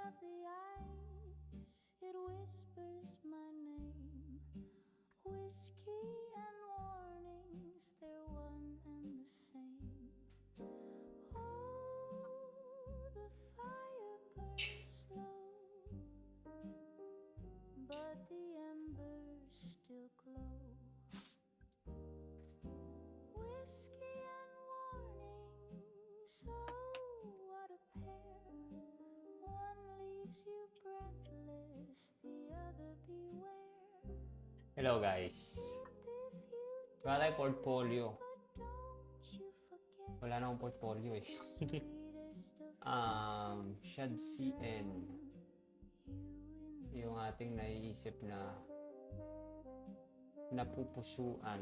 of the ice, it whispers my name. Whiskey and warnings, they're one and the same. Oh, the fire burns slow, but the embers still glow. Whiskey and warnings, oh, what a pair. One leaves you breathless, the other beware. Hello guys. If you Wala tayong portfolio. but don't you forget Wala na akong portfolio eh. sweetest of Shad CN. you in Yung ating naiisip na napupusuan.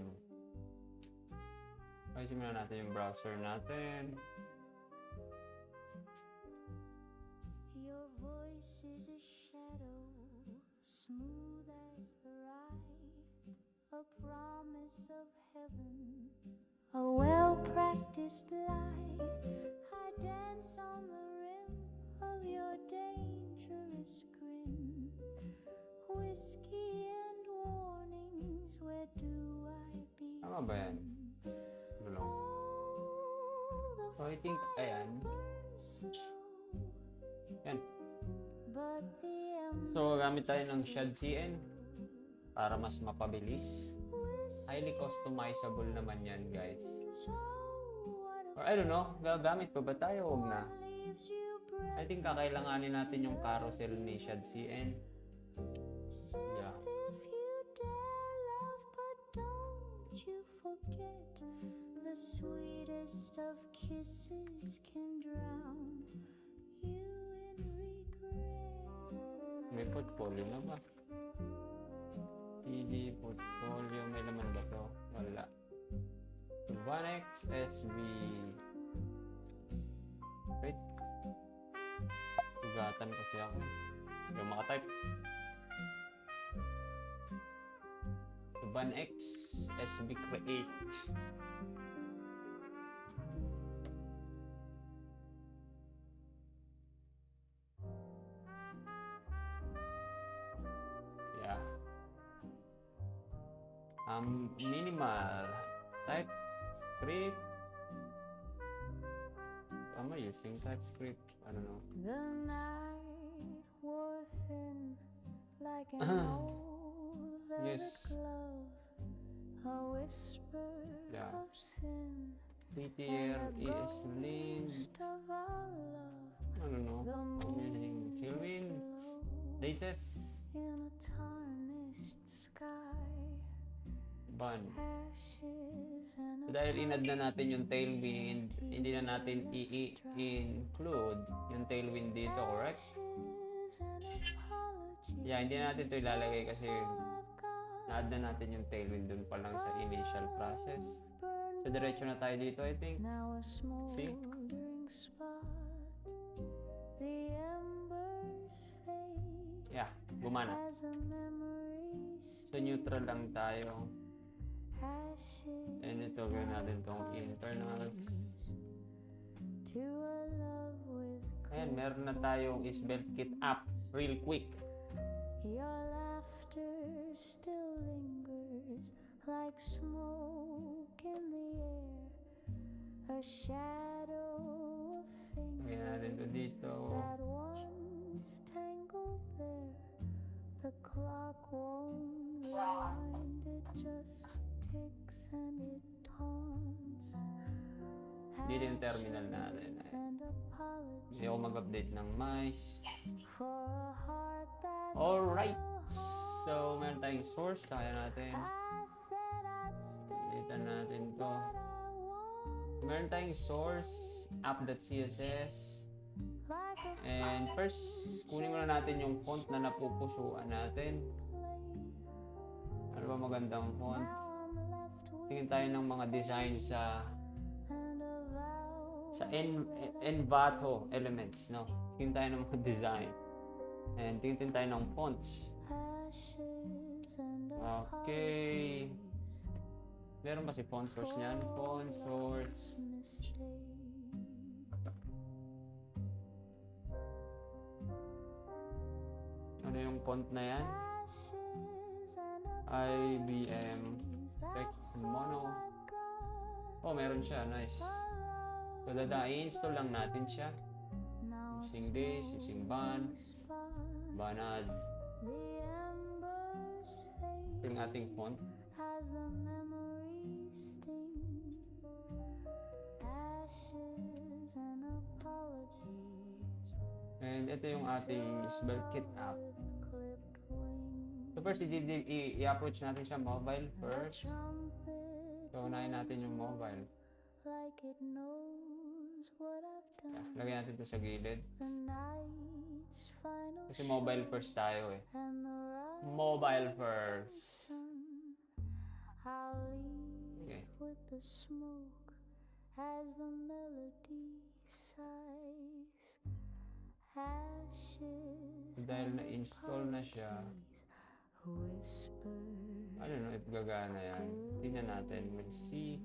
Ayusin muna natin yung browser natin. your voice is a shadow, smooth as the ride, a promise of heaven, a well-practiced lie. I dance on the rim of your dangerous grin. Whiskey and warnings, where do I begin? Tama ba yan? Ano lang? Oh, the So I think, ayan. burns slow, Yan. but the So gamit tayo ng Shad CN para mas mapabilis. Highly customizable naman yan guys. Or I don't know, gagamit pa ba tayo? Huwag na. I think kakailanganin natin yung carousel ni Shad CN. Yeah. If you dare love, but don't you forget the sweetest of kisses can drown you in regret. May portfolio na ba? PD portfolio, may laman ba to? Wala. Vanex SB. Wait. Sugatan kasi ako. Yung makatype. Vanex SB Create. Yeah. Minimal. TypeScript. Am I using TypeScript? I don't know. The night wore thin like an old velvet Yes. glove, a whisper Yeah. of sin, PTR is linked. ghost of our love, I don't know. the I'm using moon Tailwind. below, Latest in a tarnished sky, bun. ashes and So, dahil inad na natin yung Tailwind, hindi na natin i-include yung Tailwind dito, correct? ashes and apologies. Yeah, hindi na natin ito ilalagay kasi I've got na-add na natin yung Tailwind dun pa lang sa initial process. So, diretso na tayo dito, I think. now a See? smoldering spot. The embers fade Yeah, gumana. as a memory So, neutral lang tayo. ashes And ito, gawin natin itong internals. to a love with Ayan, meron na tayong SvelteKit app real quick. your laughter still lingers like smoke in the air, a shadow of Lagyan natin ito fingers dito. that once tangled there. The clock won't rewind, it just ticks and it taunts. Dito yung terminal natin. Ashes and apologies Hindi ako mag-update ng mice. for a heart that's Alright! still So, meron tayong source. Kaya natin. I said I'd stay, Dito natin to. but I won't Meron tayong source, app.css. like a And first, kunin muna natin yung font na napupusuan natin. play. Ano ba magandang font? Now I'm left with Tingin tayo ng mga design sa and a vow Envato Elements, no? Tingin tayo ng mga design. And tingin tayo ng fonts. ashes and Okay. apologies. Meron ba si font source niyan? Font source. Mistake. yung font na yan. IBM Flex Mono. Oh, meron siya. Nice. So, i-install lang natin siya. Using this, using Banad. Ito yung ating font. And ito yung ating SpellKit app. So first, i-approach natin siya mobile first. So, unahin natin yung mobile. Lagyan natin ito sa gilid. Kasi mobile first tayo eh. Mobile first. Okay. Dahil na-install na siya, I don't know if gagana yan. Tingnan natin. We'll see.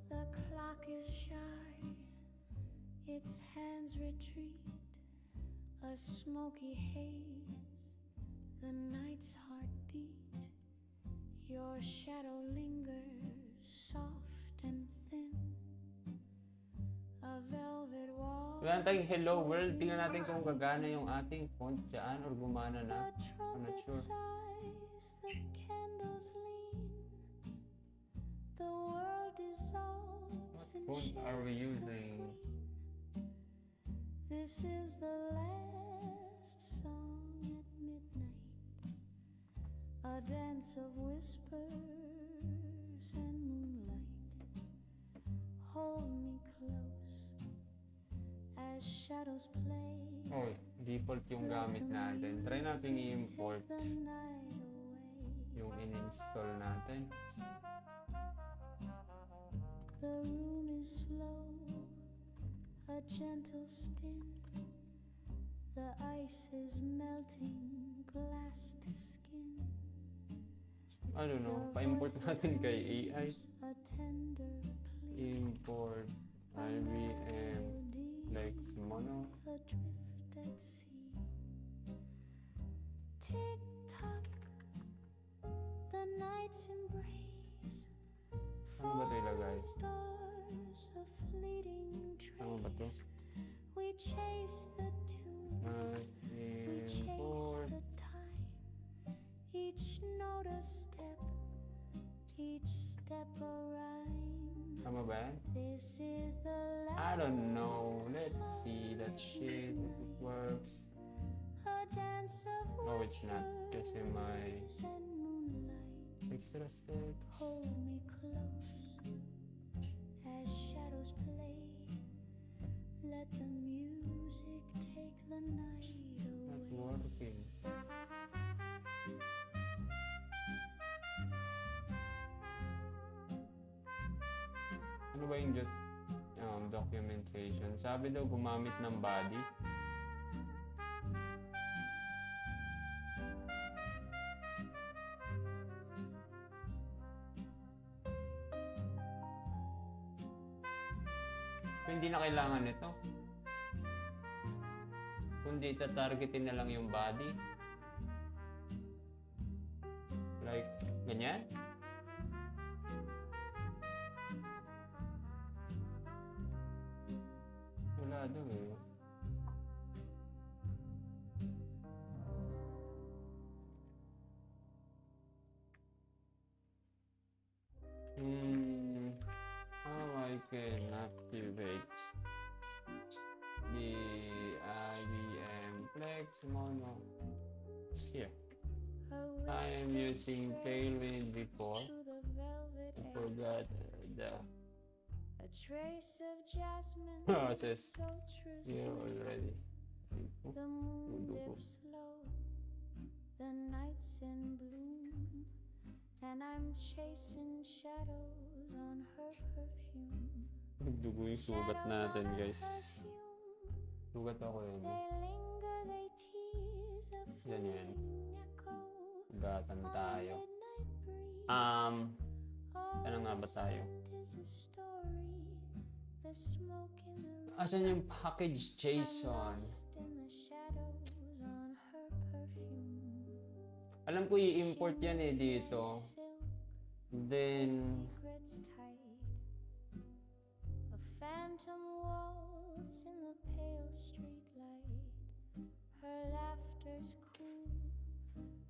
The clock is shy, its hands retreat, a smoky haze, the night's heartbeat. Your shadow lingers, soft and thin. A velvet wall. Wala tayong hello world. Tingnan natin kung gagana yung ating font dyan or gumana na. I'm not sure. The candles lean. The world dissolves in What font are we shades of using? green. This is the last song at midnight. A dance of whispers and moonlight. Hold me close as shadows play. Oh, default yung gamit natin. Try natin i-import yung in-install natin. The room is slow, a gentle spin. The ice is melting, glass to skin. I don't know, pa-import natin kay AI. A tender plea, Import IBM Flex Mono. adrift at sea. Tick tock, the night's embrace. Ano ba ito ilagay? Stars, a fleeting Ano ba ito? trace. We chase the tune, we chase Import. the time. Each note a step, each step a rhyme. Tama ba yan? This is the last. I don't know. Let's see that shit if it works. A dance of Oh, it's not. Kasi may whispers and moonlight. extra steps. Hold me close as shadows play. Let the music take the night Not away. working. Ano ba yung documentation? Sabi daw gumamit ng body. So, hindi na kailangan nito. Kundi tatargetin na lang yung body. Like, ganyan? Wala daw eh. How I can activate the IBM Flex Mono. Here. I am using Tailwind before. I forgot the A trace of jasmine, Oh, it says citrus here leaf. already. The moon dips low, the night's in bloom, and I'm chasing shadows on her perfume. Nagdugo yung sugat Shadows natin, on her guys. perfume. Sugat ako yun. They linger, they tease a Ganyan. fleeting echo Sugatan on the tayo. midnight breeze. Ano nga ba tayo? Scent is a story, the smoke in the room. Asan yung package, Jason? Lost in the shadows on her perfume. Alam ko i-import yan eh dito. Then, Secrets tight. A phantom waltz in the pale street light. Her laughter's cool.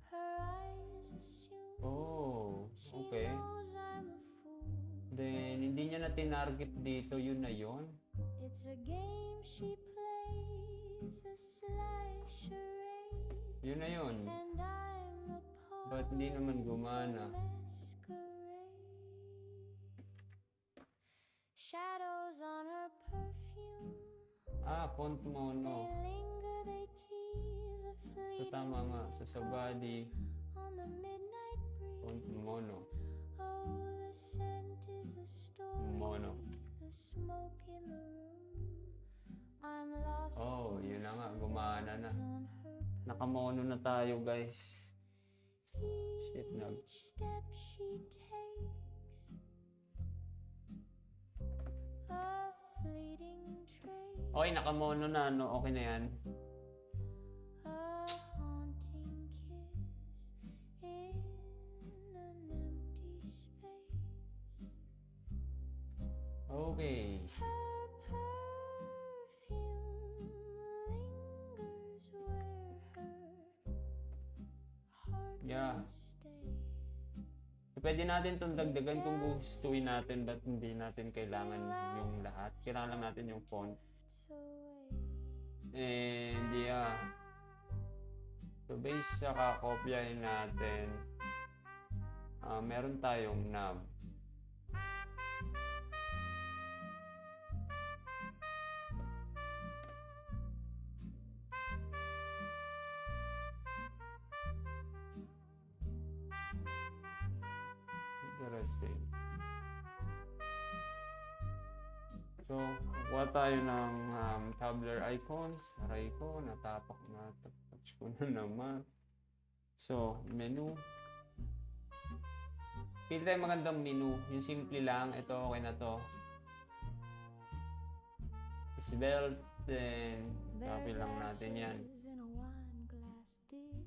Her eyes assume oh, she okay. knows I'm a fool. Then, hindi niya na tinarget dito, yun na yun. It's a game she plays, a sly charade. Yun na yun. And I'm the pawn. Ba't hindi naman gumana? Shadows on her perfume. Font mono. They linger, they tease a So, fleeting tama nga. Sa body, on the midnight breeze. font mono. Oh, the scent is a story. Mono. The smoke in the room. I'm lost. Oh, yun na nga. Gumana na. On her Nakamono na tayo, guys. Shit, each step she takes. A fleeting trace. Okay, nakamono na, no? Okay na yan. A haunting kiss in an empty space. Okay. Her perfume lingers where her heart Yeah. would stay. So, pwede natin itong dagdagan kung gustuin natin, but hindi natin kailangan yung lahat. Kailangan lang natin yung font. Drifts away. And yeah. So based sa kakopyahin natin, meron tayong knob. Interesting. So, kuha tayo ng tabular icons. Aray ko, natapak na. Touch ko na naman. So, menu. Pili tayo magandang menu. Yung simple lang. Ito, okay na to. Svelte. Then, copy lang natin yan. Ashes in a wine glass, dear.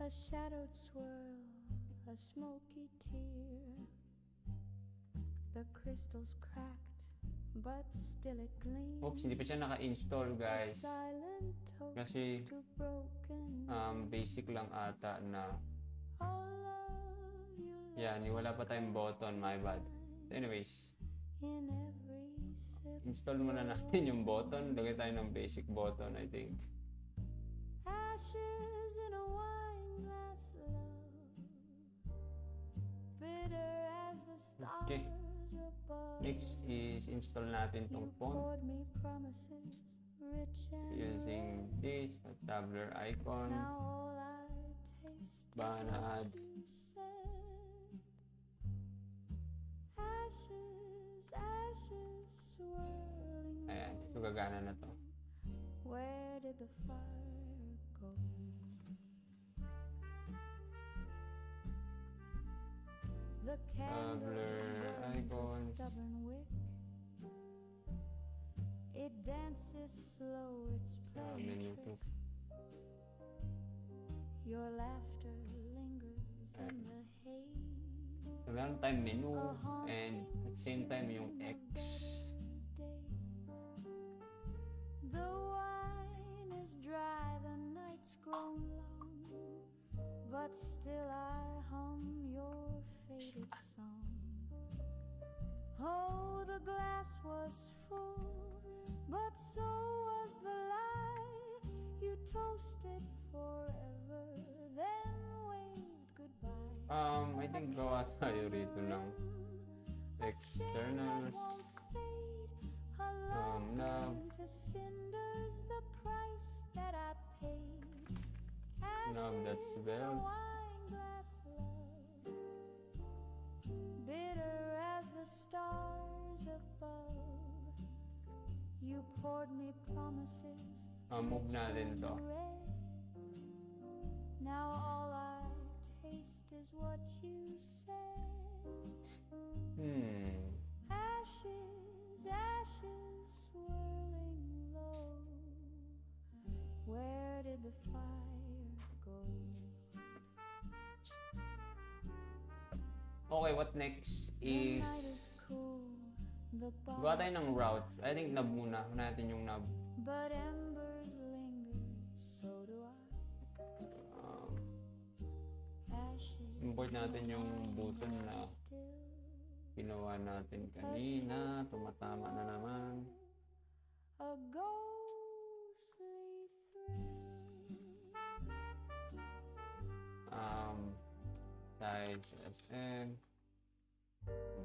A shadowed swirl, a smoky tear. The crystal's cracked, but still it gleams. Oops, hindi pa siya naka-install, A guys. silent toast Kasi, to broken basic lang ata na. all love you Yan, wala pa tayong button. My bad. Anyways, in every sip. install muna natin yung button. Lagay tayo ng basic button, I think. Ashes in a wine glass, love. Bitter as the stars Okay. above. Next is install natin You tong font poured me promises, rich and using this tabular icon. now all I taste is Banad. what you said. Ashes, ashes swirling. Ayan, so gagana na to. Where did the fire go? The candle Blur burns a icons. stubborn wick. It dances slow, it's playing Menu tricks. to. Your laughter lingers in Ayan. the haze. So meron tayong menu A and haunting at the same time yung in the X. better days. The wine is dry, the night's grown long, but still I hum your faded song. Oh, the glass was full, but so was the lie. You toasted forever, then waved goodbye. I think gawa tayo rito ng externals. Knob. To cinders, the price that I paid. Knob, that's Ashes in a well. wine glass, love. Bitter as the stars above. You poured me promises. Move natin to. Now all I taste is what you said. Ashes, ashes swirling low. Where did the fire go? Okay, what next The is... night is cool, the Gawa tayo bars ng route. I think nab muna. Huwag natin yung nab. but embers linger, so do I. Ashes Import natin yung button na still ginawa natin kanina. Tumatama na naman. a ghostly thrill. Size SM.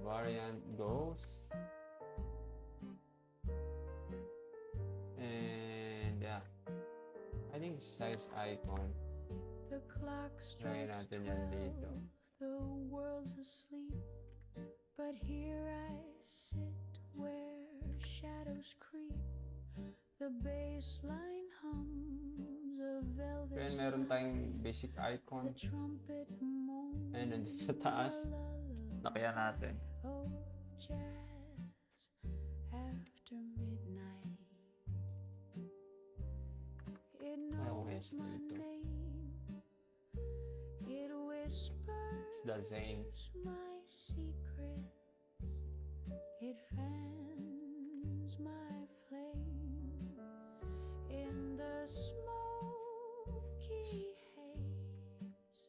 Variant goes. And yeah. I think size icon. The clock Lagyan strikes natin yan dito. 12, the world's asleep, but here I sit where shadows creep. The baseline hums a velvet Kaya meron tayong basic the icon. trumpet moans Ayun, nandito sa taas. a lullaby. Nakaya natin. Oh, jazz after midnight. It knows rest my dito. name. It whispers It's the same. my secrets. It fans my flame in the smoky haze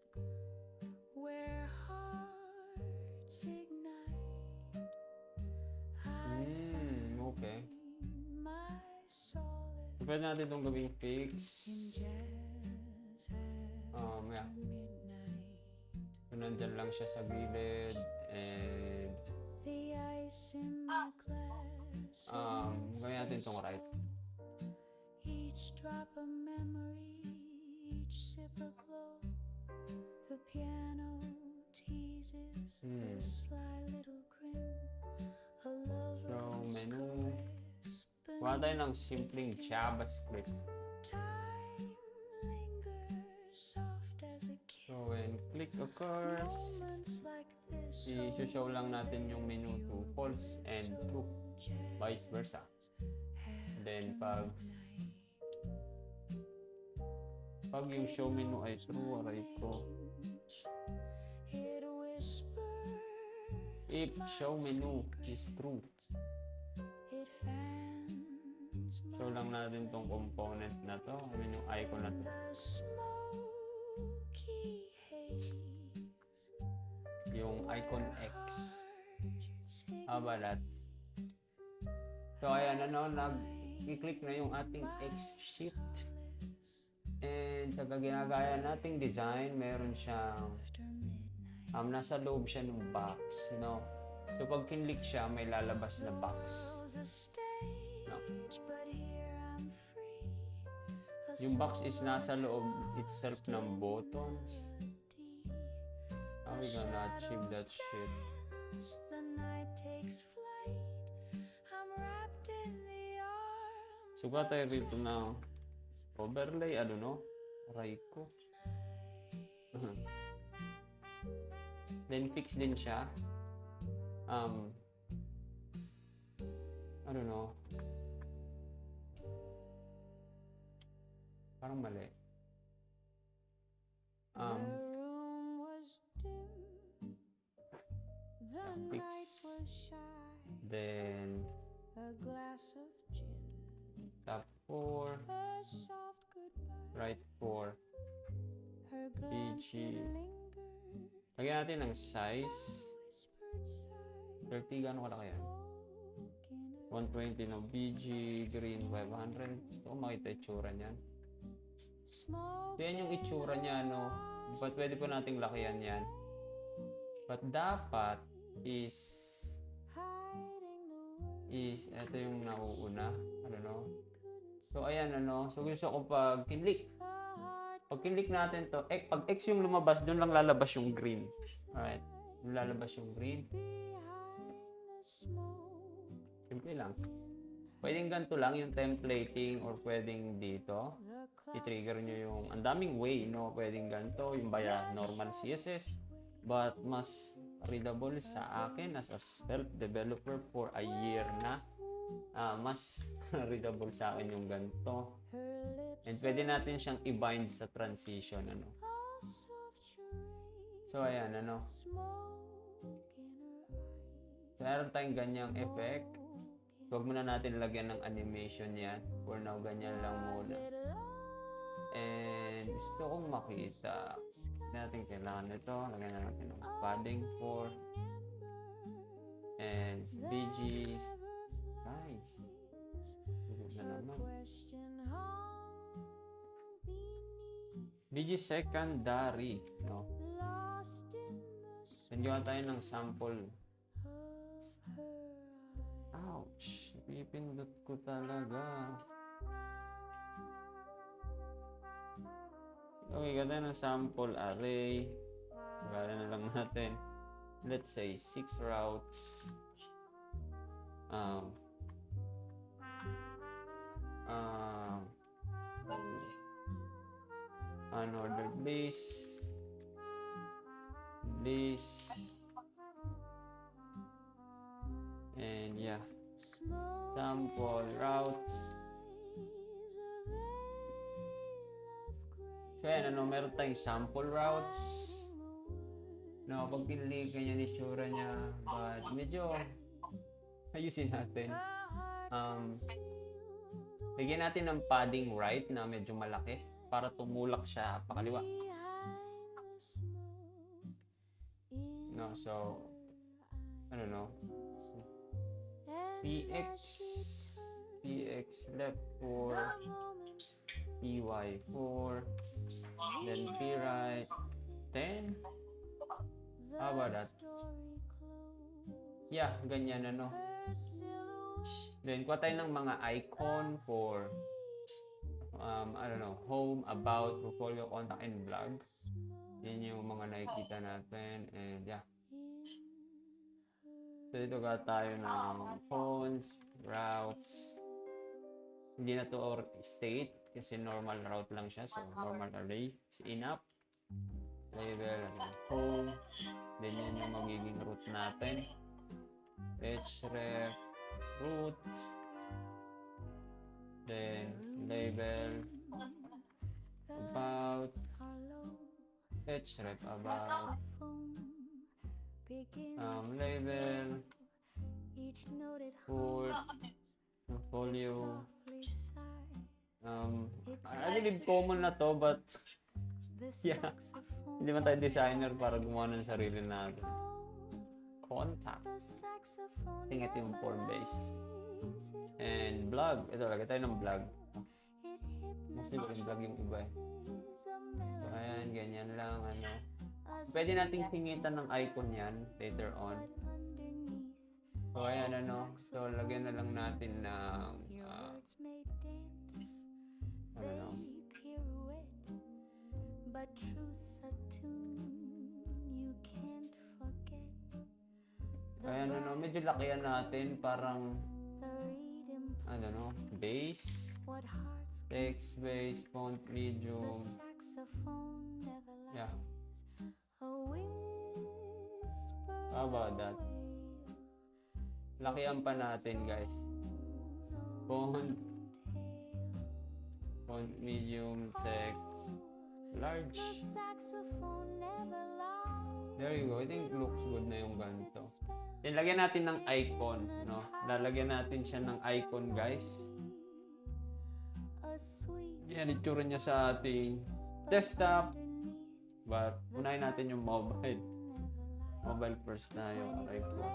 where hearts ignite. I Okay. find my solace Pwede natin itong gawing fix. in jazz after Yeah. midnight. So, nandyan lang siya sa gilid. And The ice in my glass. gawin natin itong right. Each drop a memory, each sip a glow. The piano teases a sly little grin. A So, lover's menu. caress Gawa tayo ng simpleng JavaScript. time lingers soft as a kiss. So, when click occurs, Moments like this i-show lang natin yung menu to false and true. Vice versa. Then, pag yung show menu ay true, aray ko. It whispers If show menu is true, it fans show lang natin tong component na to. I mean yung icon na to. the smoky haze. Yung icon X. How about that? So ayan, nag-click na yung ating X shift. And sa ginagaya nating design, meron siyang nasa loob siya ng box, no? So pag kinlik siya, may lalabas na box. No? Yung box is nasa loob itself ng buttons. How we gonna achieve that shit? The night takes flight. I'm wrapped in the arms. Suga tayo rito na overlay, I don't know. Aray ko. Then fix din siya. I don't know. Parang mali. The room was dim. The Fix. night was shy. Then A glass of gin. top 4, A soft goodbye. right 4. Her glance PG. it lingered. Lagyan natin ng size. Whispered sigh. 30, gano'n kalaki yan? 120 no BG, green 500. Gusto ko makita itsura niyan. So yan yung itsura niya, no? But pwede pa nating lakihan yan. But dapat is ito yung nauuna. Ano no? So ayan ano. So gusto ko pag kinlik. Pag kinlik natin to, pag X yung lumabas, doon lang lalabas yung green. Alright. Doon lalabas yung green. Simple lang. Pwedeng ganito lang yung templating or pwedeng dito. I-trigger nyo yung, ang daming way, no? Pwedeng ganito, yung via normal CSS. But mas readable sa akin as a self-developer for a year na. Mas readable sa akin yung ganito. And pwede natin siyang i-bind sa transition, ano. So, ayan, ano. So, meron tayong ganyang effect. Huwag muna natin lagyan ng animation yan. For now, ganyan lang muna. And gusto kong makita. Hindi natin kailangan ito. Lagyan na natin ng padding 4. And BG. Ay. Huwag na naman. BG secondary. No? Nandiyan tayo ng sample. Ouch. Pipindot ko talaga. Okay, ganda ng sample array. Gala na lang natin. Let's say 6 routes. Unordered list. And yeah. Sample routes. Kaya ano, meron tayong sample routes. No, pag pinili ganyan itsura niya, but medyo ayusin natin. Bigyan natin ng padding right na medyo malaki para tumulak siya pakaliwa. No, so I don't know. PX left 4, PY 4, then P right 10. How about that? Yeah, ganyan ano. Then, kuha tayo ng mga icon for I don't know, home, about, portfolio, contact, and blog. Yan yung mga nakikita natin. And yeah. So, dito ka tayo ng phones, routes. Hindi na to or state kasi normal route lang siya. So, normal array is enough. Label, home. Then, yan yung magiging route natin. Href, root. Then, label, about, href, about, label, put, portfolio. I believe common na to, but yeah, hindi man tayo designer para gumawa ng sarili natin. Contact. Tingnan yung form base. And blog. Ito, lagay tayo ng blog. Mostly blog yung iba eh. So, ayan, ganyan lang, ano. Pwede nating singitan ng icon yan later on. So, ayan, ano. So, lagyan na lang natin ng, I don't know. But truth's a tune you can't forget. Ayan, ano, medyo lakihan natin, parang, I don't know, base, text base, font medium, yeah. How about that? Lakihan pa natin, guys. Font medium, text, large. There you go. I think looks good na yung ganito. Then, lagyan natin ng icon, no? Lalagyan natin siya ng icon, guys. Yan, itsura niya sa ating desktop. But, unahin natin yung mobile. Mobile first na yung iPhone.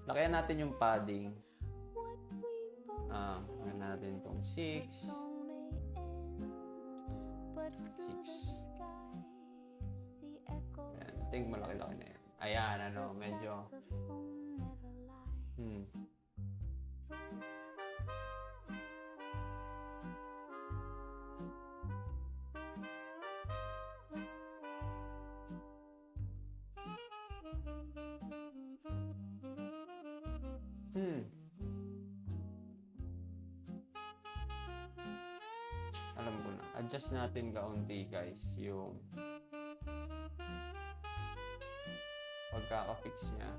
Lagyan natin yung padding. Lagyan natin itong 6. 6. Ayan, think malaki-laki na yan. Ayan, ano, medyo Alam ko na. Adjust natin kaunti guys yung pagkaka-fix niya.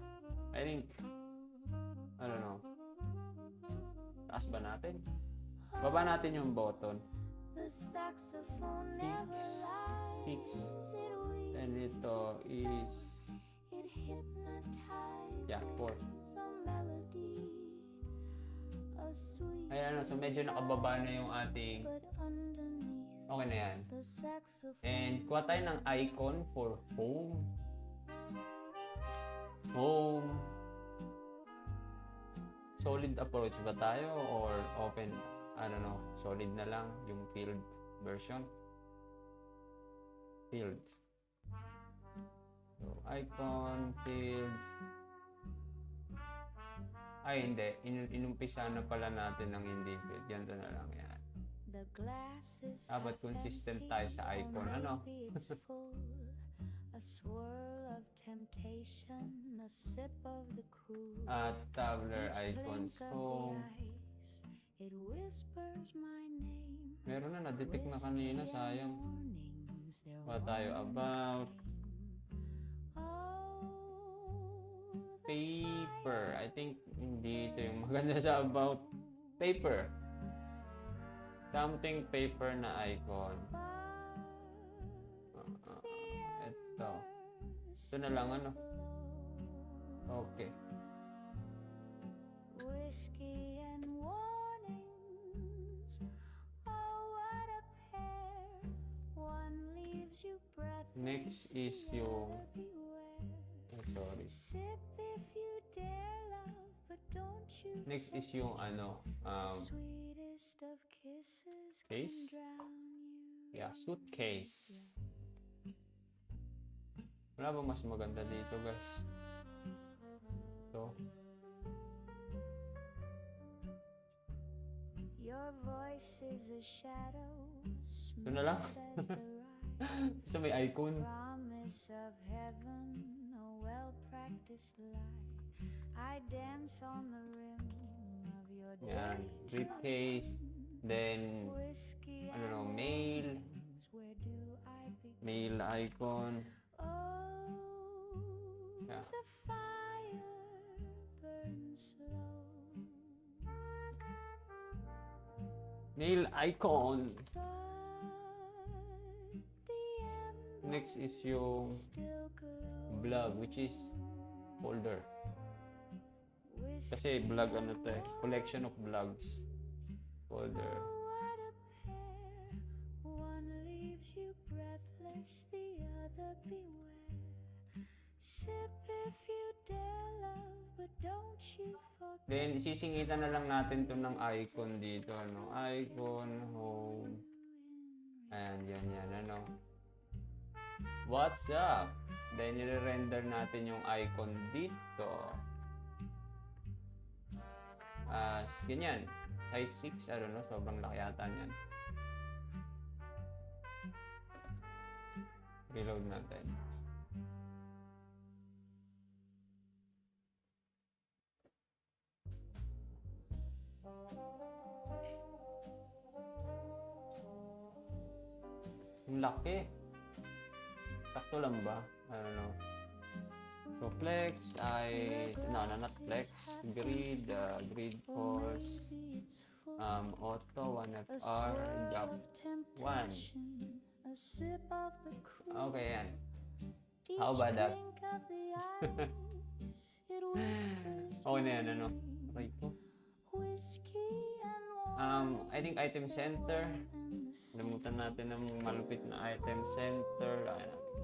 I think, I don't know. Taas ba natin? Baba natin yung button. The saxophone Fix. never lies. Fix. It And weaves, ito it is, It hypnotizes yeah, 4. a melody, a sweet Ayan, so medyo nakababa na yung ating, but underneath okay na yan. the saxophone. And kuha tayo ng icon for home. Home. Solid approach ba tayo or open, I don't know, solid na lang yung field version. Field. So, icon, field. Ay, hindi. Inumpisa na pala natin ng hindi field. Ganito na lang yan. The glass is But half consistent empty, tayo sa icon, or ano? maybe it's full. A swirl of temptation, a sip of the cruel. At tabular Each icons. blink of So, the ice, it whispers my name. meron na. Na-detect na kanina. Sayang. What tayo about? Paper. I think hindi ito yung maganda sa about paper. Something paper na icon. Ito. Ito na lang ano. Okay. Whiskey and warnings. Oh, what a pair. One leaves you breathless. Next is the yung, other beware. sorry. Sip if you dare, love, but don't you Next is yung ano, sweetest of kisses case? can drown you. Yeah, suitcase. Wala ba mas maganda dito, guys? Ito. Your voice is a shadow, Ito na lang. smooth as the ride. Basta may icon. Promise of heaven, a well-practiced lie. I dance on the rim of your Yan. daydream. Briefcase. Then, Whiskey I don't know, and mail. warnings, where do I begin? Mail icon. Oh, Yeah. the fire burns slow. Nail icon. But the ember Next is yung still glows. blog, which is folder. Whiskey Kasi blog ano to eh. Collection of blogs. Folder. what a pair. One leaves you breathless, the other beware. Sip if you dare, love, but don't you forget. Then, isisingitan na lang natin to ng icon dito. Ano? Icon, home. Ayan, yan, ano. What's up? Then, i-render natin yung icon dito. Ganyan. Size 6, I don't know. Sobrang laki yata niyan. Reload natin. Ang laki. Sakto lang ba? I don't know. So flex, not flex. Grid, grid force. Auto, 1FR, gap 1. A sip of the cruel. Okay, yan. How about that? Drink of the ice, it whispers Okay na yan, my ano? name. Okay po. Whiskey and I think item center. and the sun. Limutan natin ng malupit na item center.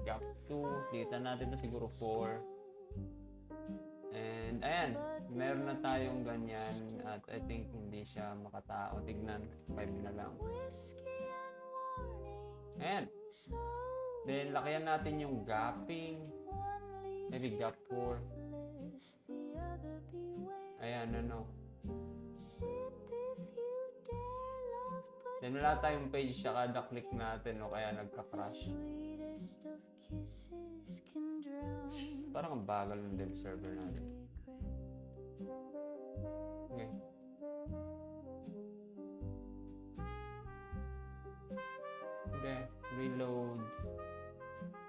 Gap 2. Dita natin na siguro 4. And ayan, meron na tayong ganyan. At I think hindi siya makatao. Tignan, 5 na lang. Whiskey and warning. Ayan. So Then, lakihan natin yung gapping. one leaves Maybe you gap 4. breathless, the other beware. Ayan, ano. Sip if you dare, love, but Then, wala tayong page sa kada click natin o kaya the nagka-crash. sweetest of kisses can drown Parang ang bagal ng dev server natin. regret.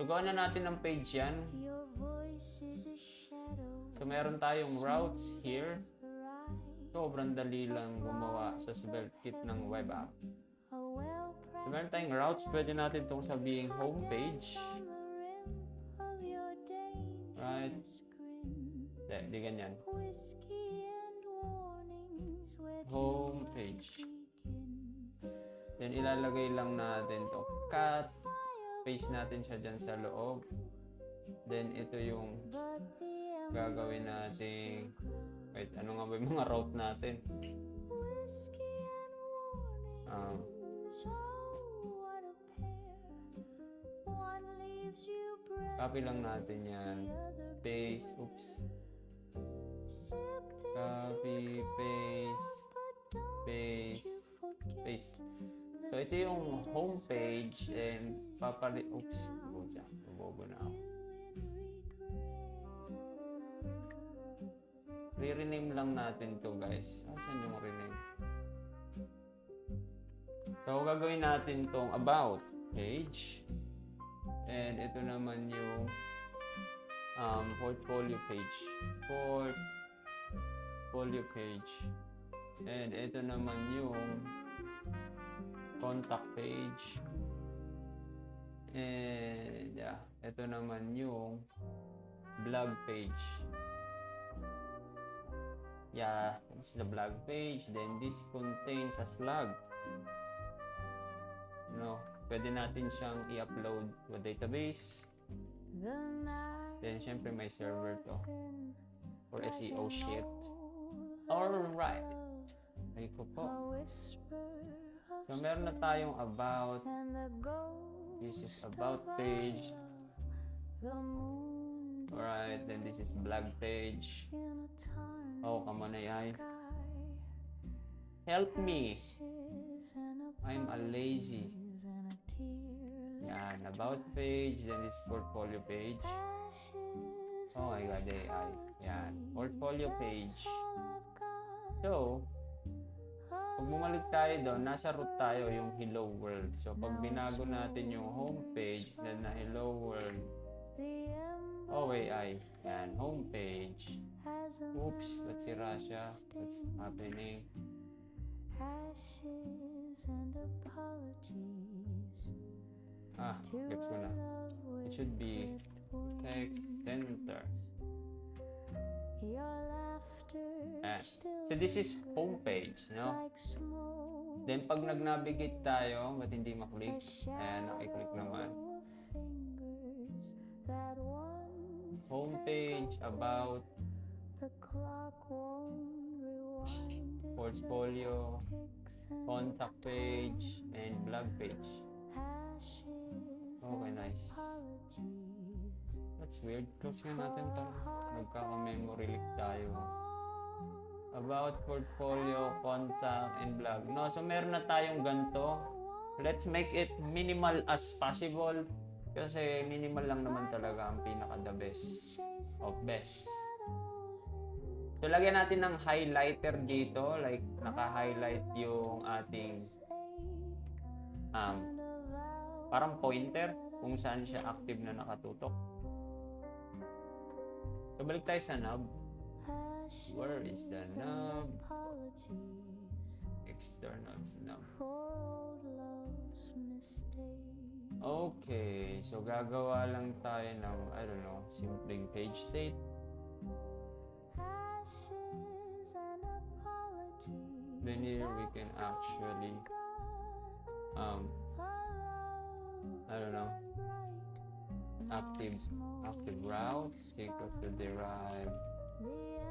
So, gawa na natin ng page yan. Your voice is a shadow. So, meron tayong routes here. Sobrang dali lang gumawa sa Svelte Kit ng web app. A well So, meron tayong routes. Pwede natin itong sabihing homepage. on the rim of your Right? dangerous grin. Di ganyan. Whiskey and warnings. Where do Homepage. I begin? Then, ilalagay lang natin to. Cut. Paste natin siya dyan sa loob. Then, ito yung But the gagawin natin. Wait, ano nga ba yung mga route natin? whiskey and warnings. Oh, what a pair. One leaves you Copy lang natin breathless, yan. the other Paste. Oops. sip if Copy, you paste, but don't paste, you forget paste. the So, ito yung sweetest homepage of and kisses oops, drown buja, bubobo na ako. you in regret. Re-rename lang natin to guys. Asan yung rename? So, gagawin natin tong about page. And ito naman yung portfolio page. Portfolio page. And ito naman yung contact page. And yeah, ito naman yung blog page. Yeah, this is the blog page. Then this contains a slug. No, pwede natin siyang i-upload to a database. The night Then syempre may server to thin for like SEO an shit. old Alright. love, Ay ko a po. whisper of So meron na tayong about. and the ghost This is about page. of the moon Alright, then this is blog page. in a time Oh, come on AI. sky. Help me. Ashes and I'm a lazy. apologies and a tear Yan, about page. Then this portfolio page. ashes Oh my god, and AI. Yan, portfolio page. that's all I've got. So, pag bumalik tayo doon, nasa root tayo yung hello world. So, pag binago natin yung homepage na hello world, The ember oh AI, yan, homepage. has a Oops, let's see Russia. What's happening? ashes and apologies Ah, to gets ko a na. love It with should be wings. text center. Your laughter Ayan. still So, this is lingers homepage, no? like smoke. Then, pag nag-navigate tayo, ba't hindi A maklik? Ayan, nakiklik naman. shadow of fingers that once Homepage, take about, the clock won't rewind. It portfolio, just ticks and contact page, and blog page. ashes Okay, and nice. apologies. That's weird. Close nga natin to. Nagkaka-memory leak tayo. About portfolio, contact, and blog. No, so meron na tayong ganito. Let's make it minimal as possible. Kasi minimal lang naman talaga ang pinaka-the best of best. So, lagyan natin ng highlighter dito. Like, naka-highlight yung ating parang pointer kung saan siya active na nakatutok. So, balik tayo sa knob. Where is the knob? External knob. Okay, so gagawa lang tayo ng, I don't know, simpleng page state. Then here we can actually, I don't know, active route, equals to derive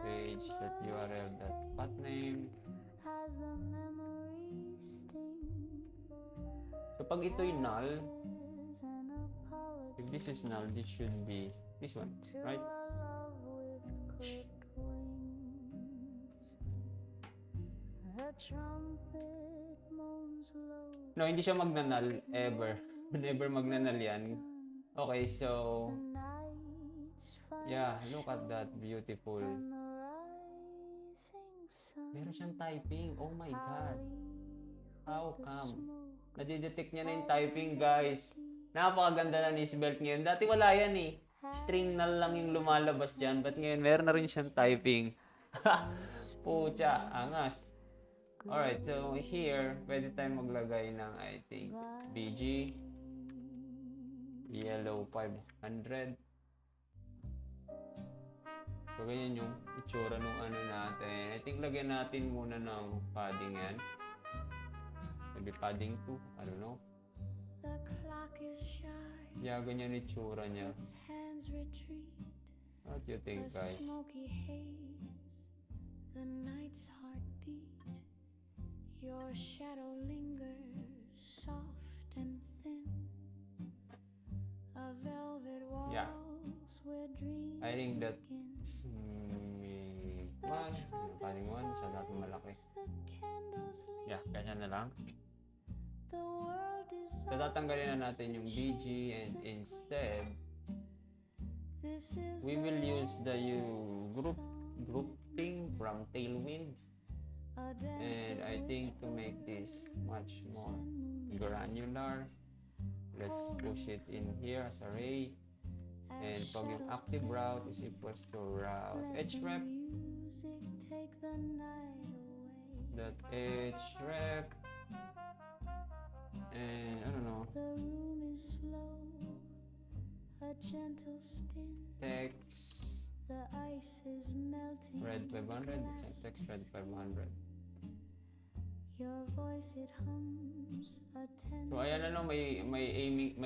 page that URL that path name. So pag ito'y null, if this is null, this should be this one, right? No, hindi siya magnanal ever. Never magnanal yan. Okay, so yeah, look at that, beautiful. Meron siyang typing. Oh my god. How come? Nadidetect niya na yung typing, guys. Napakaganda na ni belt ngayon. Dati wala yan eh. String na lang yung lumalabas dyan. But ngayon, meron na rin siyang typing. Pucha, angas. Alright, so here, pwede tayong maglagay ng, I think, BG. Yellow 500. So, ganyan yung itsura nung ano natin. I think lagyan natin muna ng padding yan. Maybe padding 2. I don't know. The clock is shy. Yeah, ganyan yung itsura niya. Its hands retreat. What do you think, A guys? smoky haze. The night's heartbeat. Your shadow lingers soft and thin. A velvet waltz Yeah. where dreams I think that begin. One, padding 1, sa lahat ng malaki. The candles lean. Yeah, ganyan na lang. The world is So, tatanggalin na natin yung BG and instead, This is we will use the group thing from Tailwind. a dance And I think to make this much more granular, let's push it in here as array. And pag yung active route is equals to route href, music take the night away. that href, and I don't know, The room is slow, a gentle spin. text The ice is melting. red 500, it's text red 500. Your voice it hums a tender. So ayan ano, may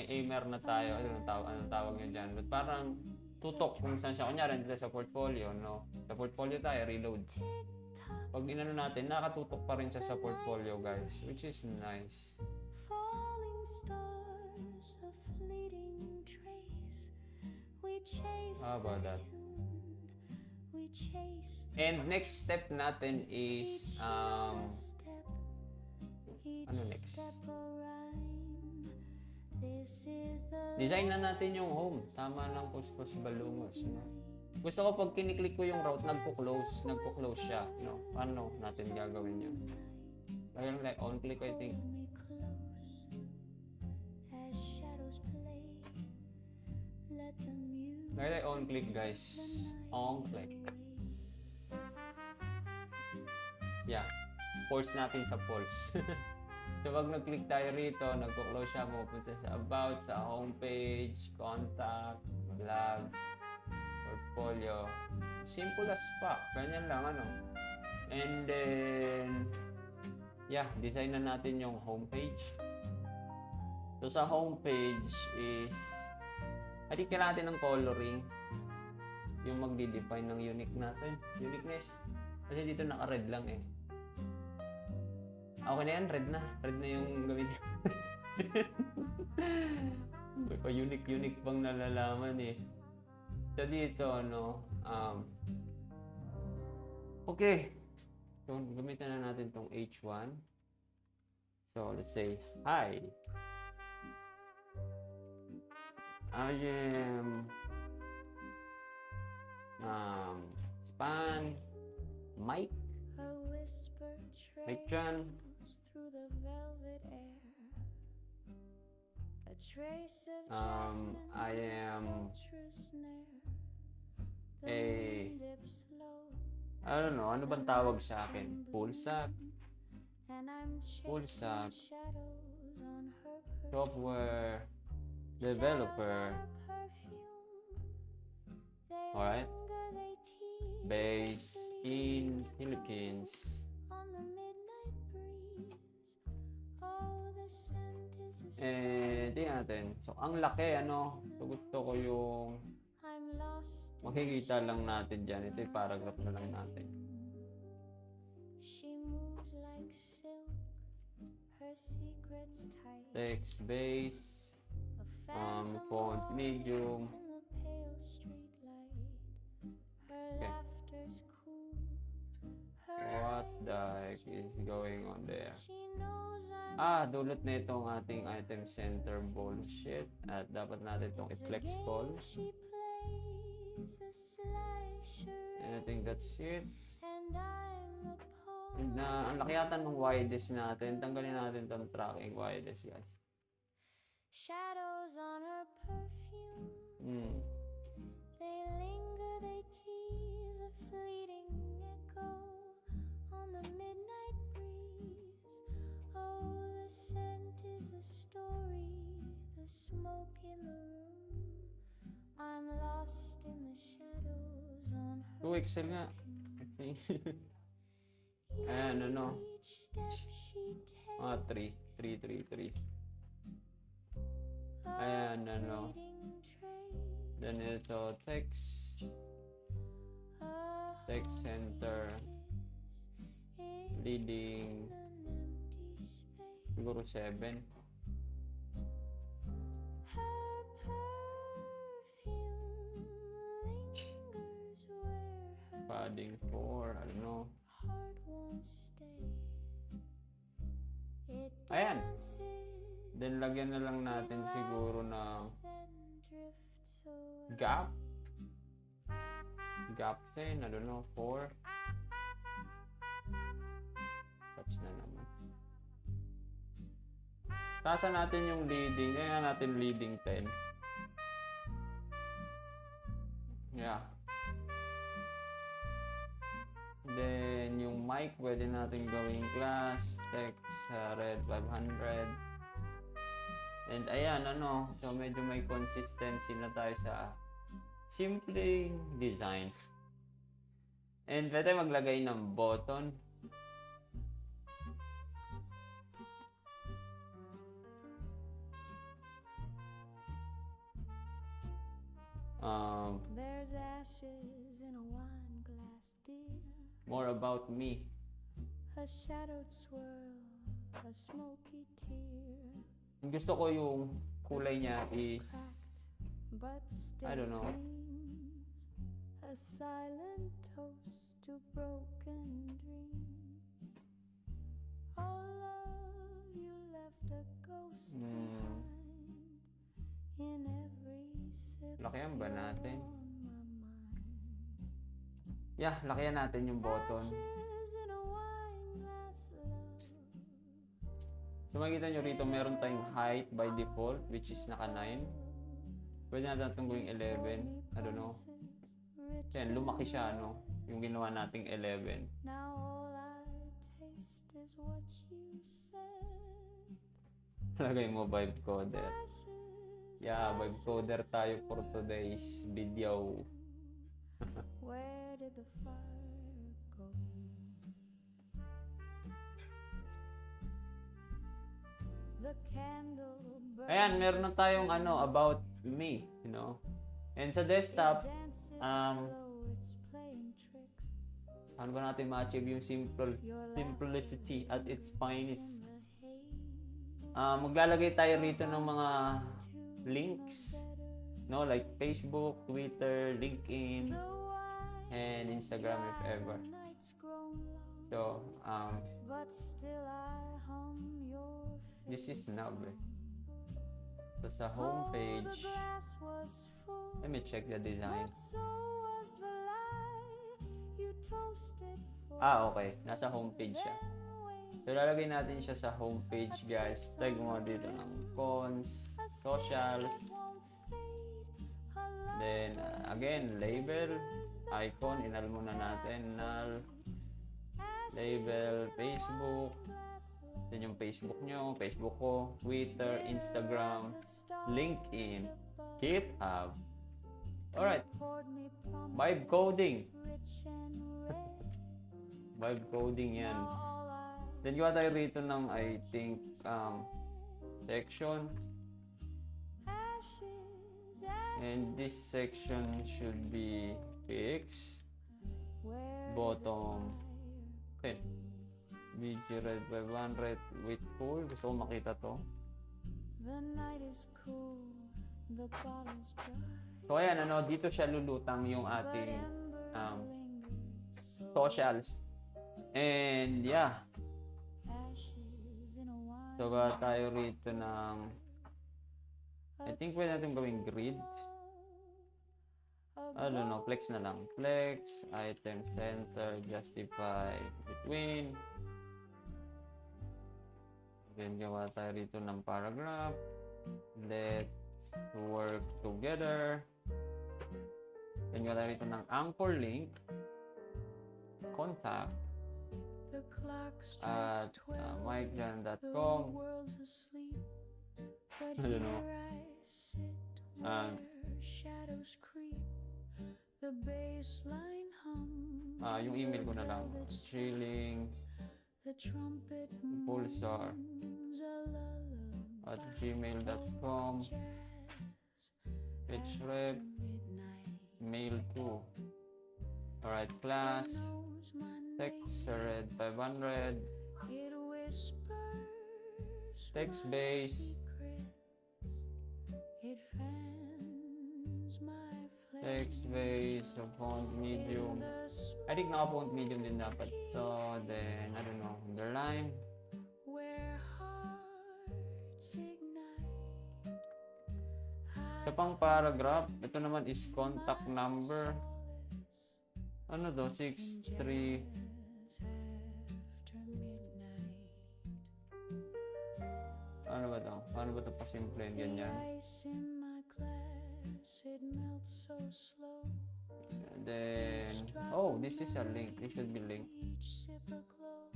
aimer na tayo. Anong tawag niya dyan? But parang tutok kung saan siya. Kunyari, dito sa portfolio, no? Sa portfolio tayo, reload. Tick-tock, Pag inano natin, nakatutok pa rin siya sa portfolio, guys. Which is nice. falling stars, a fleeting trace. We chase How about that? tune. We chase And next step natin is, step. Each ano next? step a rhyme. This is the Design na natin yung home. Tama ng kuskus balungos, no? Gusto ko pag kiniklik ko yung route, nagpo-close siya, no? Paano natin gagawin yun? Kaya like on click, I think. hold me close as shadows play. Let the music Kaya on click, guys. On click. Yeah. Force natin sa pulse. So, pag nag-click tayo rito, nagpo-close siya, mapupunta sa about, sa homepage, contact, vlog, portfolio. Simple as fuck. Ganyan lang, ano. And then, yeah, design na natin yung homepage. So, sa homepage is, I think kailangan natin ng coloring. Yung magdi-define ng uniqueness. Kasi dito naka-red lang eh. Okay na yan, red na. Red na yung gamitin. May pa unique pang nalalaman eh. So dito, no, okay. So, gamitin na natin tong H1. So, let's say, hi. I am Span Mike a whisper John. trails through the velvet air. A trace of I am citrus snare. The a moon dips low, I don't know, ano bang tawag sa akin? Full stack, and I'm full chasing stack, shadows on her software developer, alright, based in Philippines. on the midnight breeze. Oh, the scent is a Tingnan natin. So, ang laki, ano, so gusto ko yung I'm lost in makikita lang natin dyan. Ito yung paragraph na lang natin. She moves like silk, her secrets tight. Text base, A phantom font medium. walks in the pale street light. Her Okay. laughter's cool. Her What the eyes heck is going on there? she knows I'm Dulot na itong ating item center bullshit. At dapat natin itong it's a i-flex game call. she plays, a slasher, And I think that's it. and I'm the pawn. And ang laki yata ng YDS natin. Tanggalin natin itong tracking YDS, guys. Shadows on her perfume. Hmm. They linger, they tease a fleeting echo on the midnight breeze. Oh, the scent is a story, the smoke in the room. I'm lost in the shadows on her 2 Excel nga. Okay. Ayan, ano. each step she takes. Mga 3. Ayan, ano. Fleeting trace. Then ito, text. Text center. Leading. Siguro 7. Padding 4. I don't know. Ayan. Then lagyan na lang natin siguro ng gap. Gap 10. I don't know. 4. Touch na naman. Taasan natin yung leading. Kaya natin leading 10. Yeah. Then, yung mic, pwede natin gawing glass, text, red 500. And ayan, ano, so medyo may consistency na tayo sa simpleng design. And pwede maglagay ng button. There's ashes in a wine glass, dear. More about me. A shadowed swirl, a smoky tear. Gusto ko yung kulay niya is, But still I don't know. gleams, a silent toast to broken dreams. Oh love, you left a ghost behind in every sip. Lakihan ba natin? you're on my mind. Yeah, lakihan natin yung button. Ashes in a wine glass, love. So makikita nyo rito, meron tayong height by default, which is naka 9. Pwede natin itong gawing 11. I don't know. Yan, lumaki siya, no? Yung ginawa nating 11. Now all I taste is what you said. Lagay mo vibe coder. Yeah, vibe coder tayo for today's video. Where did the fire go? The candle burns. Ayan, meron na tayong ano, about me, you know? And sa desktop, Dances um, slow, it's playing tricks. ano ba natin ma-achieve yung simplicity at its finest? In the haze. Maglalagay tayo rito ng mga links, no? Like Facebook, Twitter, LinkedIn, The wine and Instagram if ever. night's grown long, So, but still I hum your this is favorite Nav. song. So sa Oh, homepage, the glass was full, let me check the design. but so was the lie you toasted for. Okay. Nasa homepage siya. Then wait So, lalagay natin siya sa homepage, guys. Tag mo dito ng cons, a socials, stain that won't fade, a love then, again, label, that icon, inal muna natin, null, ashes label, in a Facebook, wine glass love. then yung Facebook nyo, Facebook ko, Twitter, Instagram, LinkedIn, GitHub. Alright, vibe coding. Vibe coding yan. Then gawa tayo rito ng, I think, section. And this section should be fixed. Bottom. Okay. VG red 500 with full. Gusto ko makita to. The night is cool, the bottle's dry, So ayan, ano, dito siya lulutang yung but ating embers linger so socials. And yeah, ashes in a wine so gawa tayo rito ng, I think pwede natin gawing grid. I don't know, flex na lang. Flex, item center, justify between. Then, gawa tayo rito ng paragraph. Let's work together. Then, gawa tayo rito ng anchor link. Contact The clock at strikes 12. The mikejan.com. world's asleep, but I don't know. here I sit And where shadows creep. The baseline hum. yung email ko na lang. velvet Chilling The trumpet Pulsar moans a lullaby. at gmail.com. Jazz It's after rep midnight. mail to. Alright, class. Knows my Text name. red 500. It whispers Text my base. secrets. It fans my flame. Text base of font medium. In the I think naka-font medium din dapat. So, then, I don't know, underline. where hearts ignite. Sa pang paragraph, ito naman is contact number. Ano to? 63. After midnight. Ano ba to? Paano ba to pasimple? Ganyan. The ice in my glass, it melts so slow. And then, oh, this is a link. This should be linked. Each sip a glow.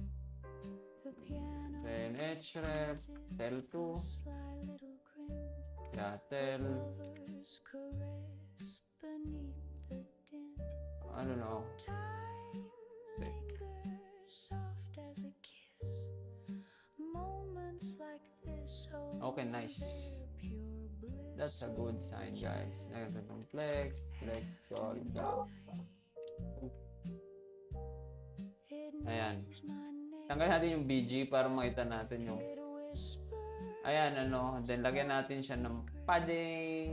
The piano Then, href, tel2. a sly little grin. Yeah, tel. Lovers caress beneath the dim. I don't know. Time lingers soft as a kiss. Moments like this hold Okay, nice. pure bliss. That's a good sign, guys. Naganda ng flex, solid gap. It Ayan. knows my name. Tanggalin natin yung BG para makita natin yung... It whispers. Ayan, ano. Then, lagyan natin siya ng padding.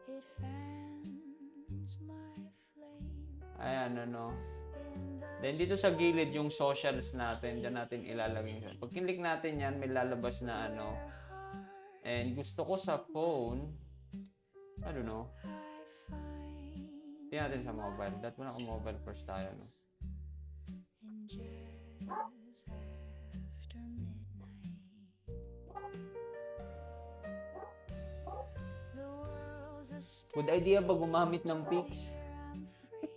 It fans my flame. Ayan, ano. In the Then, dito sa gilid, yung socials natin, dyan natin ilalagay siya. Pag kinlik natin yan, may lalabas na ano. And gusto ko sa phone, I don't know. I find Tingnan natin sa mobile. Dahil muna ako mobile first tayo, no? in jazz after midnight. The world's a stage Good idea ba gumamit ng pics? where I'm free.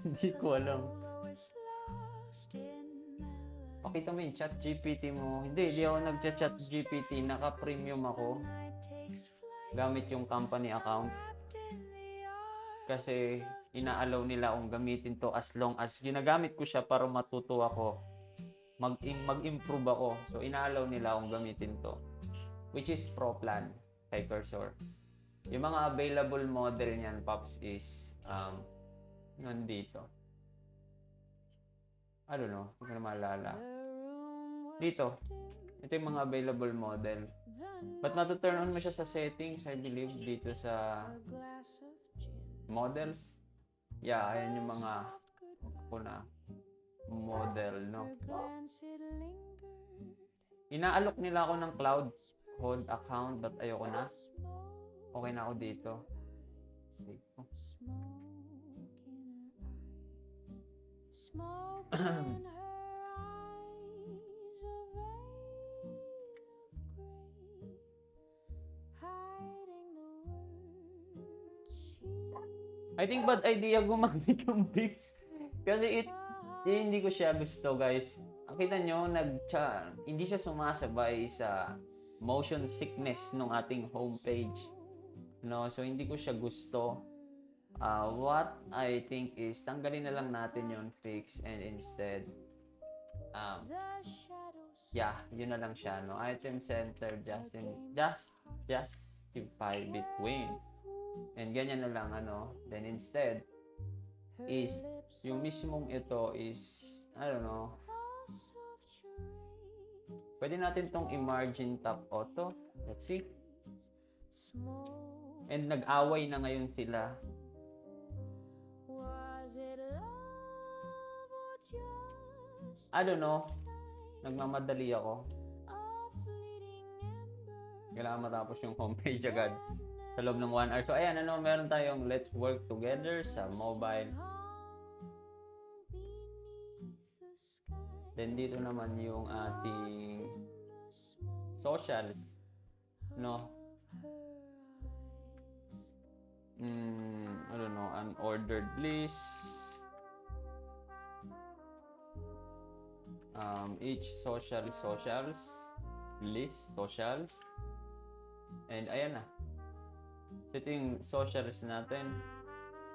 Hindi ko alam. Soloist lost in melody. Pakita mo yung chat GPT mo. Hindi ako nag-chat GPT. Naka-premium ako. Night takes flight Gamit yung company account. wrapped in the arms Kasi of inaalaw nila akong gamitin to as long as ginagamit ko siya para matuto ako. Mag-improve ako. So, inaalaw nila akong gamitin to. Which is Pro Plan kay Cursor. Yung mga available model niyan, Pops, is nandito. I don't know. Hindi ko na maalala. the room was Dito. dim. Ito yung mga available model. The But matuturn on mo siya sa settings, I believe, dito sa a glass of gin. models. Yeah, ayan yung mga Soft goodbye. ako na model, no? Her glance it lingered. Inaalok nila ako ng cloud hold account, but ayoko na. Smoke, Okay na ako dito. Sige. smoke in her eyes. Smoke in her eyes. A veil of gray. Hiding the words she I think bad idea gumamit ng Bix. Kasi hindi ko siya gusto, guys. Kita nyo, hindi siya sumasabay sa motion sickness ng ating homepage. No, so hindi ko siya gusto. What I think is tanggalin na lang natin yung fix and instead the shadows yeah, yun na lang siya, no? Item center justify between. And ganyan na lang, ano. Then instead is yung mismong ito is I don't know. Pwede natin tong i-margin top auto. Let's see. And nag-away na ngayon sila. Was it love or just I don't know. Nagmamadali ako. a fleeting ember? Kailangan matapos yung homepage agad sa loob ng 1 hour. So ayan, ano, meron tayong let's work together sa mobile. Beneath the sky, Then dito naman yung ating socials. No? I don't know, unordered list. Each socials, list, socials. And ayan na. So ito yung socials natin.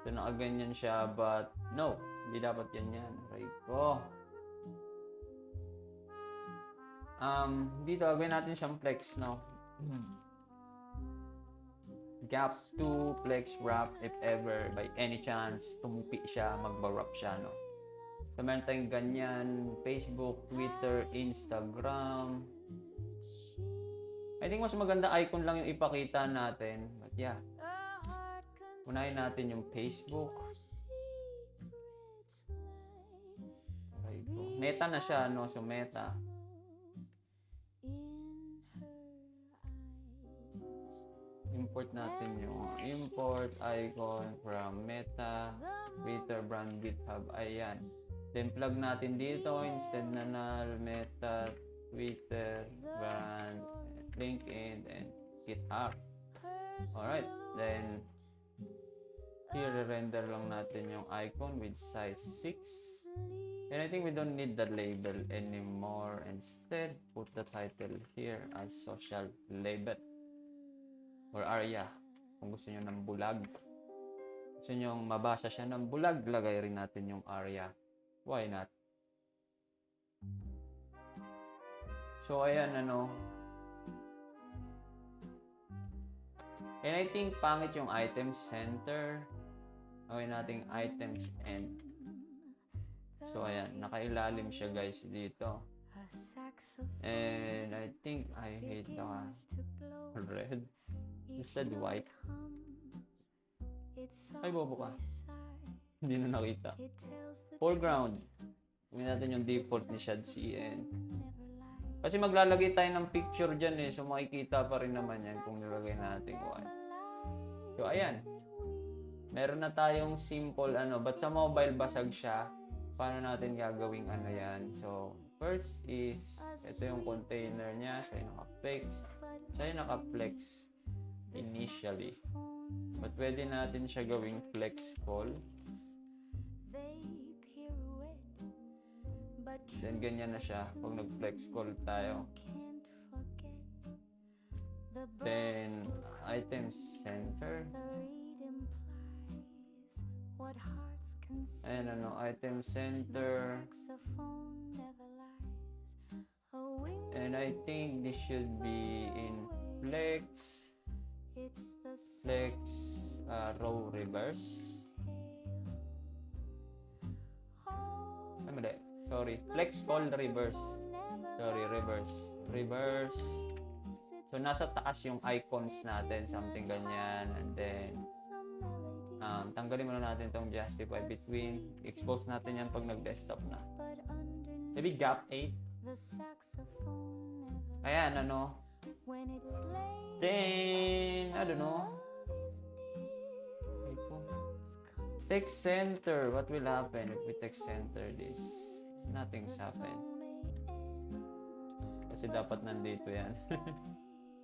So nakaganyan siya, but no, hindi dapat yan. Right ko. Dito, gawin natin siyang flex, no? Gap to flex wrap if ever, by any chance, tumupi siya, magba-wrap siya, no? So, meron tayong ganyan, Facebook, Twitter, Instagram. I think mas maganda icon lang yung ipakita natin. But yeah, unahin natin yung Facebook. Right ko. Meta na siya, no? So, Meta. Import natin yung import icon from Meta, Twitter, brand, GitHub. Ayan. Then plug natin dito instead na null, Meta, Twitter, brand, LinkedIn, and GitHub. Alright. Then here render lang natin yung icon with size 6. And I think we don't need the label anymore. Instead, put the title here as social label. Or area. Kung gusto nyo ng bulag. Gusto nyo mabasa siya ng bulag, lagay rin natin yung area. Why not? So, ayan, ano. And I think pangit yung item center. Gawin natin items end. So, ayan. Nakailalim siya, guys, dito. And I think I hate the red. Instead white. Ay, bobo ka. Hindi na nakita. Foreground. Gawin natin yung default ni ShadCN. Kasi maglalagay tayo ng picture dyan eh. So makikita pa rin naman yan kung nilagay natin white. So ayan. Meron na tayong simple ano. But sa mobile basag siya. Paano natin gagawing ano yan? So first is, ito yung container niya. Siya yung naka-flex. Siya yung naka-flex initially. But pwede natin siya gawing flex call. Then ganyan na siya pag nag-flex call tayo. Then item center. Ayan ano, item center. And I think this should be in flex. Flex row reverse. Ay, mali. Sorry. Flex call reverse. Sorry, reverse. Reverse. So, nasa taas yung icons natin. Something ganyan. And then, tanggalin muna natin itong justify between. Expose natin yan pag nag-desktop na. Maybe gap 8. Ayan, ano. Then, I don't know. Text center. What will happen if we text center this? Nothing's happened. Kasi dapat nandito yan.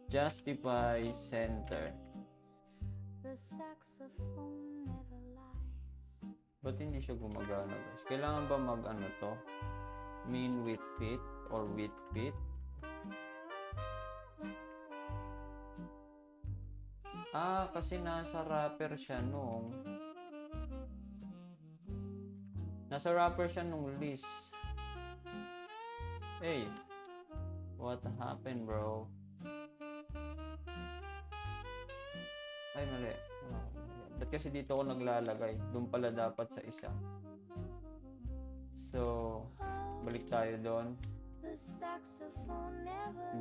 Justify center. Ba't hindi siya gumagana, guys? Kailangan ba mag-ano to? Mean width fit or width fit? Kasi nasa wrapper siya nung list. Hey, what happened, bro? Ay, mali. Ba't kasi dito ako naglalagay? Doon pala dapat sa isa. So, balik tayo doon.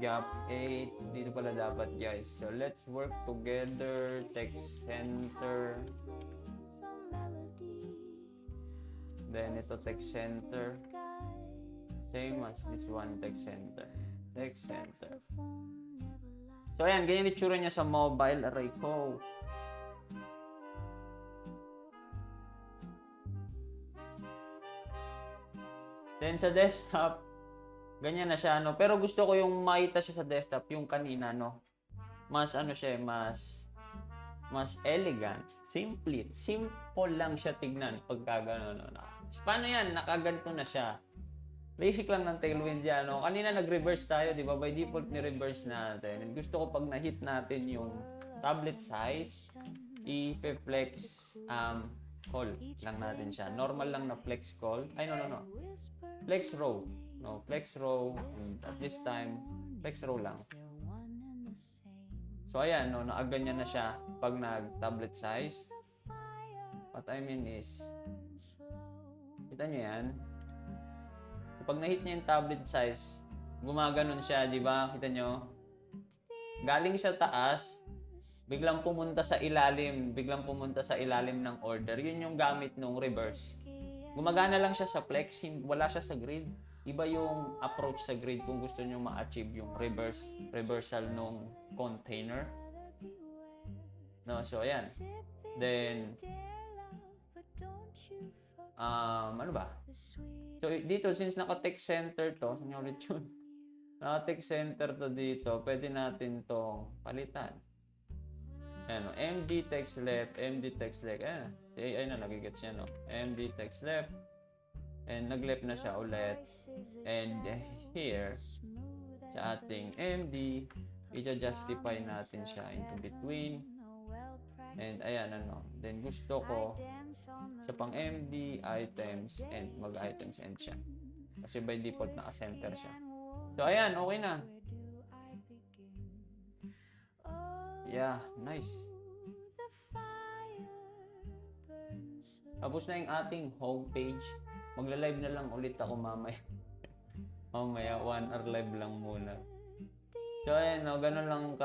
Gap 8. Dito pala dapat, guys. So, let's work together. Text center. Then, ito text center. Same as this one, text center. Text center. So, ayan. Ganyan itsura niya sa mobile. Aray ko. Then, sa desktop, Ganyan na siya, no? Pero gusto ko yung makita siya sa desktop, yung kanina, no? Mas ano siya, mas elegant, simple lang siya tignan pagka gano'n, no? Paano yan? Nakaganto na siya. Basic lang ng Tailwind yan, no? Kanina nag-reverse tayo, di ba? By default ni-reverse natin. And gusto ko pag na-hit natin yung tablet size, i-flex call lang natin siya. Normal lang na flex call. Ay, no. Flex row. No, flex row. And at this time, flex row lang. So, ayan, no, nakaganyan na siya pag nag-tablet size. What I mean is, kita nyo yan? Pag na-hit niya yung tablet size, gumaganon siya, di ba? Kita nyo? Galing sa taas, biglang pumunta sa ilalim ng order. Yun yung gamit nung reverse. Gumagana lang siya sa flex, wala siya sa grid. Iba yung approach sa grid kung gusto nyo ma-achieve yung reversal nung container. No, so ayan. Then, ano ba? So, dito, since naka-text center to, saan ulit yun? Naka-text center to dito, pwede natin tong palitan. Ayan, no? MD text left, MD text left. Ayan, si AI na, nagigets niya, no? MD text left. And nag-left na siya ulit. And here, sa ating MD, i-justify natin siya into between. And ayan, ano. Then gusto ko sa pang MD, items, and mag-items end siya. Kasi by default, naka-center siya. So ayan, okay na. Yeah, nice. Tapos na yung ating homepage. Magla-live na lang ulit ako mamaya. Mamaya, 1 hour live lang muna. So ayan, no, ganun lang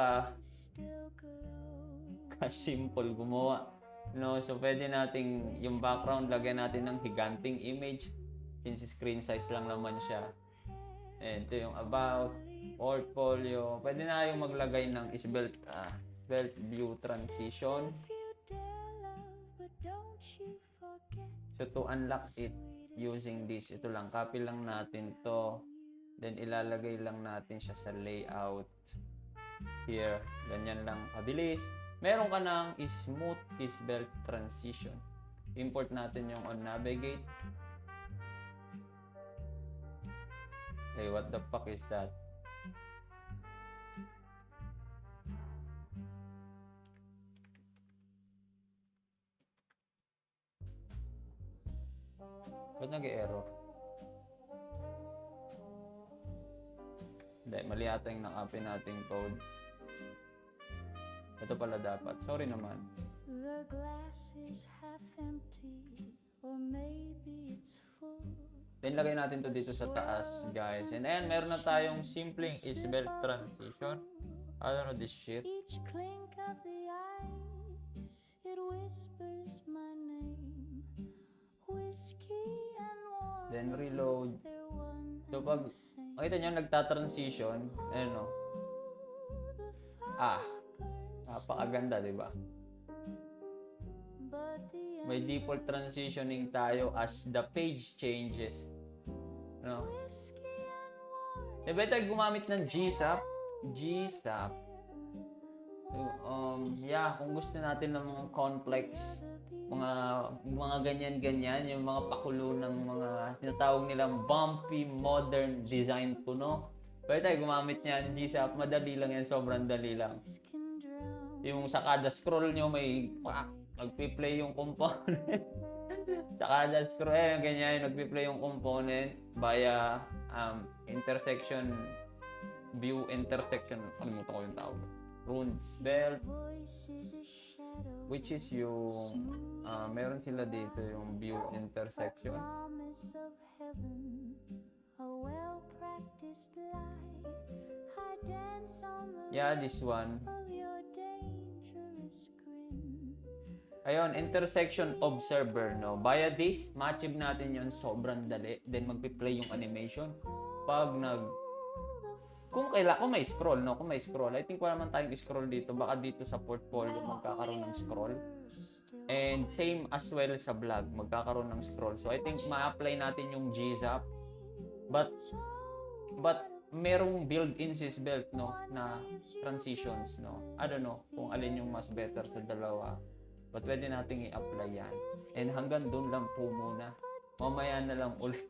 ka-simple gumawa. No, so pwede nating yung background lagyan natin ng higanting image since screen size lang naman siya. And ito yung about, portfolio. Pwede na yung maglagay ng svelte view transition. So to unlock it using this, ito lang, copy lang natin to. Then ilalagay lang natin siya sa layout. Here, ganyan lang kabilis. Meron ka ng smooth svelte transition. Import natin yung on navigate. Hey, what the fuck is that? Ba't nag-error? Hindi, mali ata yung na-copy nating code. Ito pala dapat. Sorry naman. The glass is half empty, or maybe it's full. Then lagay natin to dito sa taas, guys. And ayan, meron na tayong simpleng svelte transition. I don't know this shit. Each clink of the ice, it whispers my name. Whiskey and water. Then reload. So pag makita nyo nagta-transition, ayan o. Napakaganda, di ba? May default transitioning tayo as the page changes. No? Better gumamit ng GSAP. Kung gusto natin ng mga complex, mga ganyan-ganyan, yung mga pakulo ng mga tinatawag nilang bumpy modern design puno. Pwede tayo gumamit niyan, GSAP. Madali lang yan, sobrang dali lang. Yung sa kada scroll nyo may nagpi-play yung component. Sa kada scroll, ganyan, nagpi-play yung component via intersection, view intersection, kalimutan ko yung tawag. Runes belt, which is yung meron sila dito yung view intersection. Yeah, this one. Ayun, intersection observer, no? Via this, ma-achieve natin yun, sobrang dali. Then magpi-play yung animation. Pag kung may scroll, no? Kung may scroll, I think wala naman tayong scroll dito. Baka dito sa portfolio magkakaroon ng scroll. And same as well sa vlog, magkakaroon ng scroll. So I think ma-apply natin yung GZAP. But But merong built-in seatbelt, no, na transitions, no. I don't know kung alin yung mas better sa dalawa. But pwede nating i-apply yan. And hanggang doon lang po muna. Mamaya na lang ulit